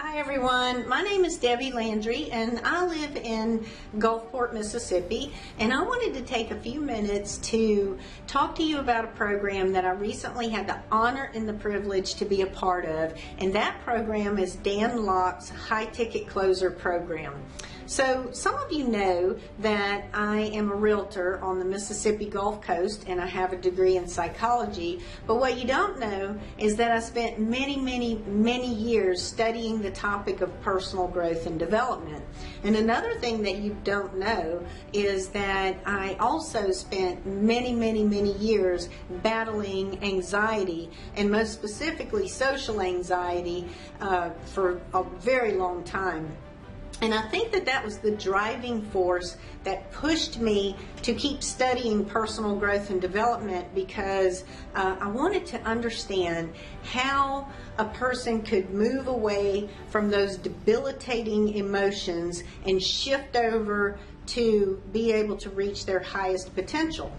Hi everyone, my name is Debbie Landry and I live in Gulfport, Mississippi, and I wanted to take a few minutes to talk to you about a program that I recently had the honor and the privilege to be a part of, and that program is Dan Locke's High Ticket Closer program. So some of you know that I am a realtor on the Mississippi Gulf Coast and I have a degree in psychology, but what you don't know is that I spent many years studying the topic of personal growth and development. And another thing that you don't know is that I also spent many years battling anxiety, and most specifically social anxiety, for a very long time. And I think that that was the driving force that pushed me to keep studying personal growth and development, because I wanted to understand how a person could move away from those debilitating emotions and shift over to be able to reach their highest potential.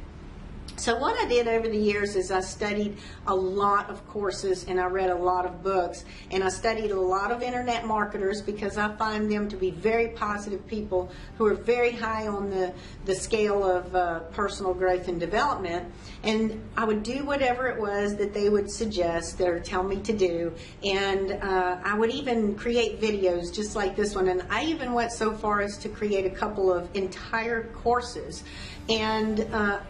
So what I did over the years is I studied a lot of courses and I read a lot of books, and I studied a lot of internet marketers because I find them to be very positive people who are very high on the scale of personal growth and development. And I would do whatever it was that they would suggest or tell me to do, and I would even create videos just like this one, and I even went so far as to create a couple of entire courses. And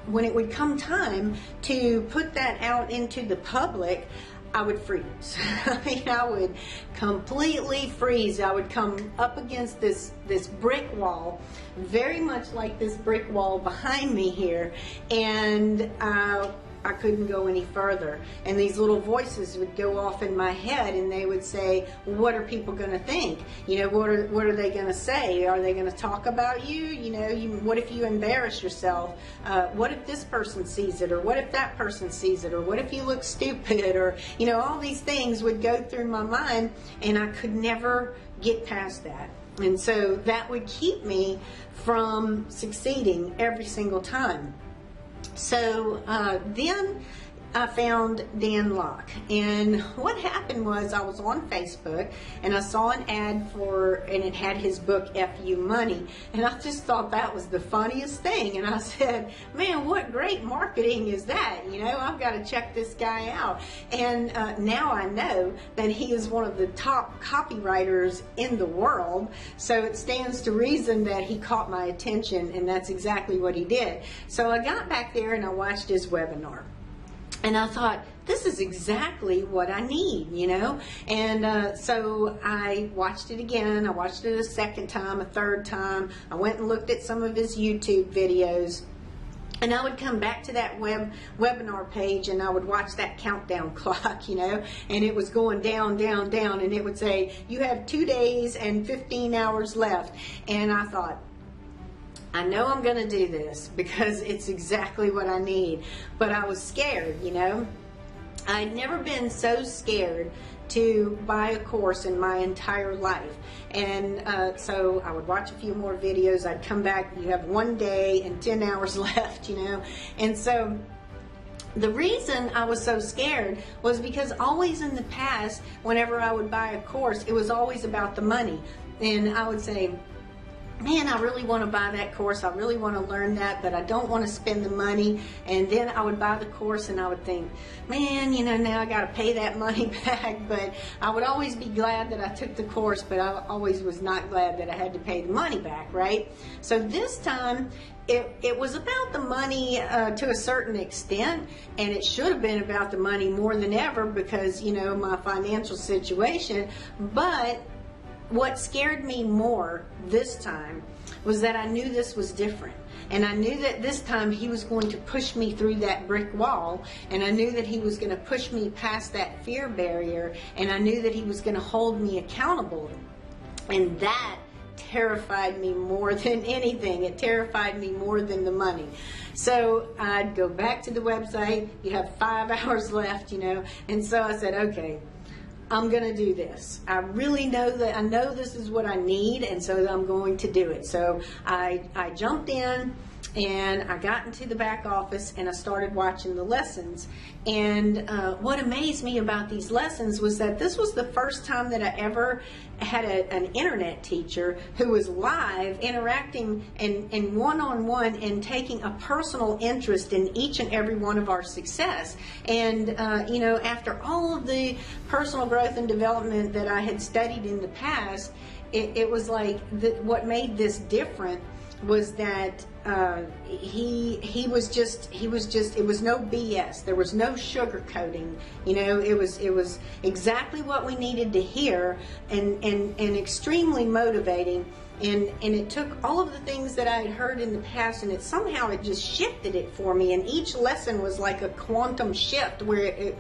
when it would come time to put that out into the public, I would freeze. I mean, I would completely freeze. I would come up against this brick wall, very much like this brick wall behind me here, and I couldn't go any further. And these little voices would go off in my head, and they would say, what are people going to think? You know, what are they going to say? Are they going to talk about you? You know, what if you embarrass yourself? What if this person sees it? Or what if that person sees it? Or what if you look stupid? Or, you know, all these things would go through my mind, and I could never get past that. And so that would keep me from succeeding every single time. So then I found Dan Locke, and what happened was I was on Facebook and I saw an ad and it had his book FU Money, and I just thought that was the funniest thing, and I said, man, what great marketing is that? You know, I've got to check this guy out. And now I know that he is one of the top copywriters in the world, so it stands to reason that he caught my attention, and that's exactly what he did. So I got back there and I watched his webinar. And I thought, this is exactly what I need, you know? And so I watched it again. I watched it a second time, a third time. I went and looked at some of his YouTube videos. And I would come back to that webinar page and I would watch that countdown clock, you know, and it was going down, and it would say, you have 2 days and 15 hours left. And I thought, I know I'm going to do this because it's exactly what I need. But I was scared, you know. I'd never been so scared to buy a course in my entire life. And so I would watch a few more videos. I'd come back, you have 1 day and 10 hours left, you know. And so the reason I was so scared was because always in the past, whenever I would buy a course, it was always about the money. And I would say, man, I really want to buy that course, I really want to learn that, but I don't want to spend the money. And then I would buy the course and I would think, man, you know, now I got to pay that money back. But I would always be glad that I took the course, but I always was not glad that I had to pay the money back, right? So this time, it was about the money to a certain extent, and it should have been about the money more than ever because, you know, my financial situation. But what scared me more this time was that I knew this was different. And I knew that this time he was going to push me through that brick wall, and I knew that he was going to push me past that fear barrier, and I knew that he was going to hold me accountable. And that terrified me more than anything. It terrified me more than the money. So I'd go back to the website, you have 5 hours left, you know, and so I said, okay, I'm going to do this. I really know that I know this is what I need, and so I'm going to do it. So I jumped in and I got into the back office and I started watching the lessons. And what amazed me about these lessons was that this was the first time that I ever had an internet teacher who was live, interacting and one-on-one and taking a personal interest in each and every one of our success. And after all of the personal growth and development that I had studied in the past, it was like what made this different was that it was no BS. There was no sugarcoating. It was exactly what we needed to hear, and extremely motivating. And it took all of the things that I had heard in the past, and it just shifted it for me. And each lesson was like a quantum shift, where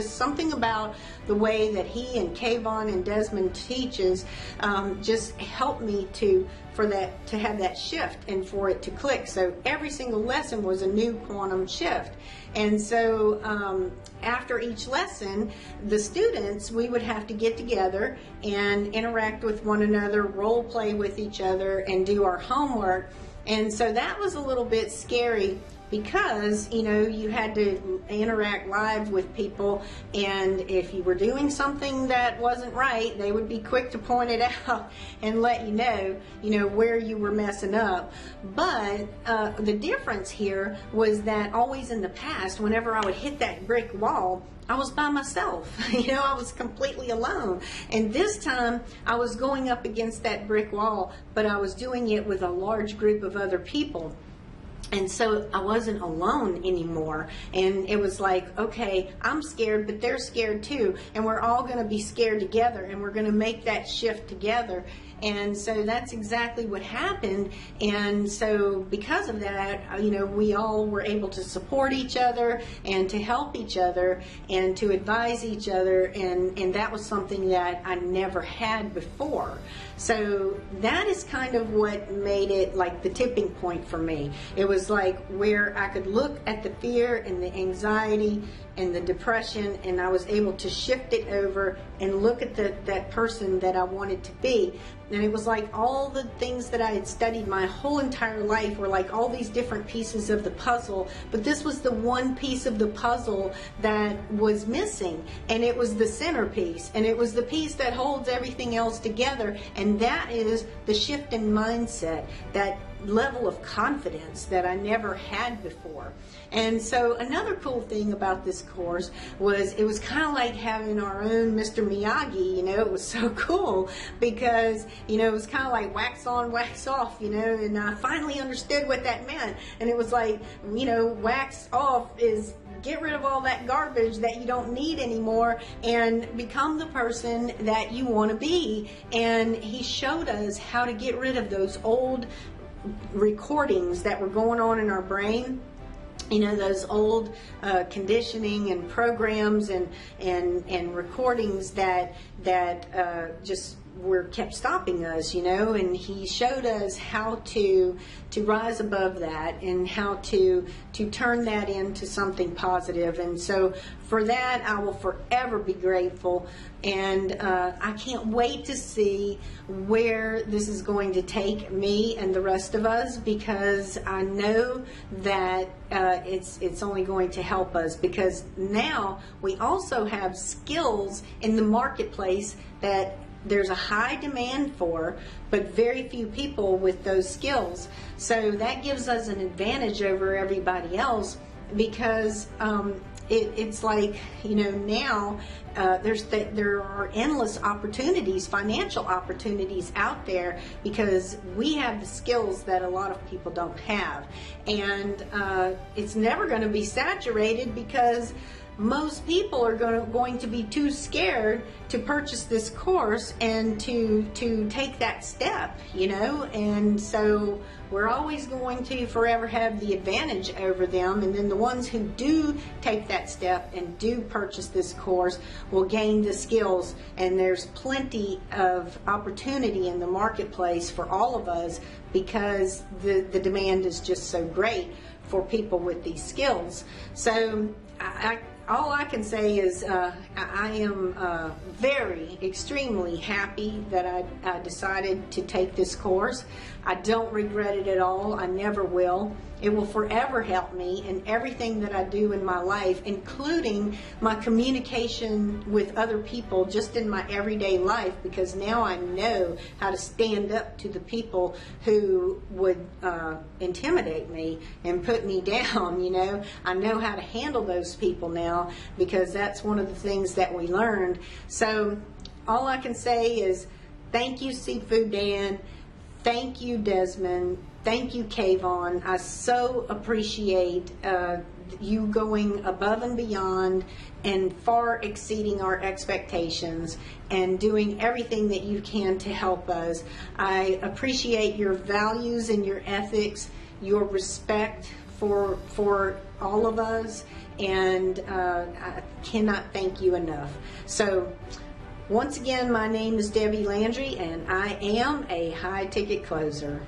something about the way that he and Kayvon and Desmond teaches just helped me to have that shift and for it to click. So every single lesson was a new quantum shift. And so after each lesson, the students, we would have to get together and interact with one another, role play with each other, and do our homework. And so that was a little bit scary, because you had to interact live with people, and if you were doing something that wasn't right, they would be quick to point it out and let you know where you were messing up. But the difference here was that always in the past, whenever I would hit that brick wall, I was by myself. I was completely alone. And this time I was going up against that brick wall, but I was doing it with a large group of other people. And so I wasn't alone anymore. And it was like, okay, I'm scared, but they're scared too. And we're all going to be scared together, and we're going to make that shift together. And so that's exactly what happened. And so because of that, we all were able to support each other and to help each other and to advise each other. And that was something that I never had before. So that is kind of what made it like the tipping point for me. It was like where I could look at the fear and the anxiety and the depression, and I was able to shift it over and look at that person that I wanted to be. And it was like all the things that I had studied my whole entire life were like all these different pieces of the puzzle, but this was the one piece of the puzzle that was missing, and it was the centerpiece, and it was the piece that holds everything else together, and that is the shift in mindset, that level of confidence that I never had before. And so another cool thing about this course was it was kind of like having our own Mr. Miyagi. It was so cool because it was kind of like wax on, wax off, and I finally understood what that meant. And it was like, wax off is get rid of all that garbage that you don't need anymore and become the person that you want to be. And he showed us how to get rid of those old recordings that were going on in our brain, those old conditioning and programs and recordings that just kept stopping us, and he showed us how to rise above that and how to turn that into something positive. And so for that, I will forever be grateful, and I can't wait to see where this is going to take me and the rest of us, because I know that it's only going to help us, because now we also have skills in the marketplace that there's a high demand for, but very few people with those skills. So that gives us an advantage over everybody else, because it's like, now there are endless opportunities, financial opportunities out there, because we have the skills that a lot of people don't have. And it's never going to be saturated, because most people are going to be too scared to purchase this course and to take that step, and so we're always going to forever have the advantage over them. And then the ones who do take that step and do purchase this course will gain the skills, and there's plenty of opportunity in the marketplace for all of us, because the demand is just so great for people with these skills. So all I can say is I am extremely happy that I decided to take this course. I don't regret it at all. I never will. It will forever help me in everything that I do in my life, including my communication with other people just in my everyday life, because now I know how to stand up to the people who would intimidate me and put me down. You know, I know how to handle those people now because that's one of the things that we learned. So all I can say is thank you, Seafood Dan. Thank you, Desmond. Thank you, Kayvon. I so appreciate you going above and beyond and far exceeding our expectations and doing everything that you can to help us. I appreciate your values and your ethics, your respect for all of us, and I cannot thank you enough. So once again, my name is Debbie Landry, and I am a high ticket closer.